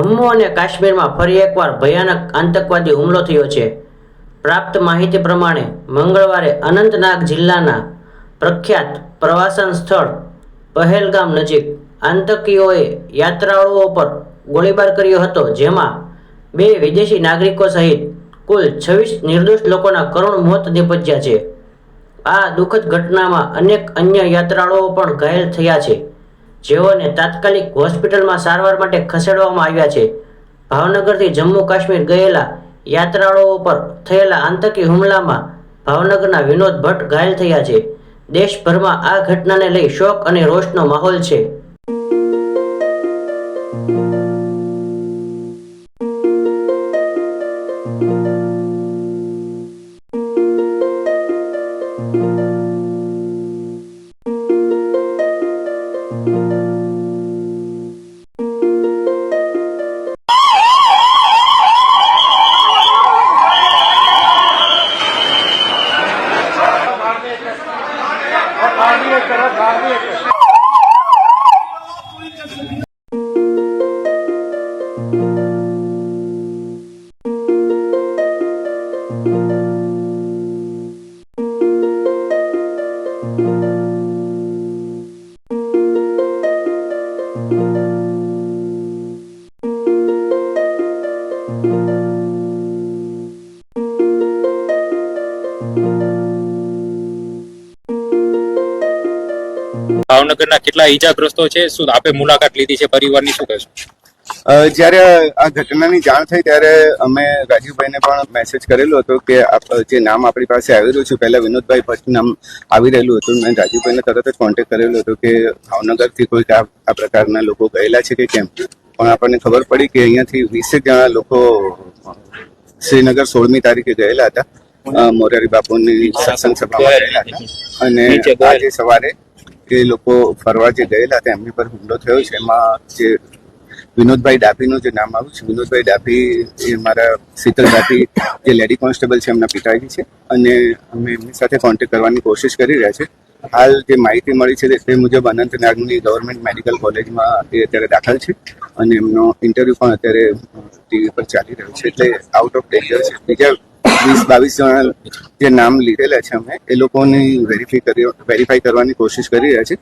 જમ્મુ અને કાશ્મીરમાં ફરી એકવાર ભયાનક આતંકવાદી હુમલો થયો છે। પ્રાપ્ત માહિતી પ્રમાણે મંગળવારે અનંતનાગ જિલ્લાના પ્રખ્યાત પ્રવાસન સ્થળ પહેલગામ નજીક આતંકીઓએ યાત્રાળુઓ પર ગોળીબાર કર્યો હતો, જેમાં 2 વિદેશી નાગરિકો સહિત કુલ 26 નિર્દોષ લોકોના કરુણ મોત નિપજ્યા છે। આ દુઃખદ ઘટનામાં અનેક અન્ય યાત્રાળુઓ પણ ઘાયલ થયા છે, જેઓને તાત્કાલિક હોસ્પિટલમાં સારવાર માટે ખસેડવામાં આવ્યા છે। ભાવનગરથી જમ્મુ કાશ્મીર ગયેલા યાત્રાળુઓ પર થયેલા આતંકી હુમલામાં ભાવનગરના વિનોદ ભટ્ટ ઘાયલ થયા છે। દેશભરમાં આ ઘટનાને લઈ શોક અને રોષનો માહોલ છે। ભાવનગરના કેટલા ઈજાગ્રસ્તો છે, શું આપે મુલાકાત લીધી છે, પરિવારની શું કહેશો? જ્યારે આ ઘટનાની જાણ થઈ ત્યારે અમે રાજીવભાઈને પણ મેસેજ કરેલો હતો કે જે નામ આપણી પાસે આવી રહ્યું છે, પહેલા વિનોદભાઈ ભટ્ટ નામ આવી રહેલું હતું। મેં રાજીવભાઈને તરત જ કોન્ટેક્ટ કરેલો હતો કે ભાવનગરથી કોઈક આ પ્રકારના લોકો ગયેલા છે કે કેમ, પણ આપણને ખબર પડી કે અહીંયાથી 20 જણા લોકો શ્રીનગર 16મી તારીખે ગયેલા હતા, મોરારી બાપુની સત્સંગ સભામાં ગયેલા હતા અને આજે સવારે એ લોકો ફરવા જે ગયેલા હતા એમની પર હુમલો થયો છે। એમાં જે વિનોદભાઈ ડાભીનું જે નામ આવ્યું છે, વિનોદભાઈ ડાભી એ મારા શીતલ ડાભી જે લેડી કોન્સ્ટેબલ છે એમના પિતાજી છે અને અમે એમની સાથે કોન્ટેક્ટ કરવાની કોશિશ કરી રહ્યા છે। હાલ જે માહિતી મળી છે તે મુજબ અનંતનાગની ગવર્મેન્ટ મેડિકલ કોલેજમાં એ અત્યારે દાખલ છે અને એમનો ઇન્ટરવ્યુ પણ અત્યારે ટીવી પર ચાલી રહ્યો છે, એટલે આઉટ ઓફ ડેન્જર છે। બીજા 20-22 જણા જે નામ લીધેલા છે અમે એ લોકોની વેરીફાઈ કરવાની કોશિશ કરી રહ્યા છે।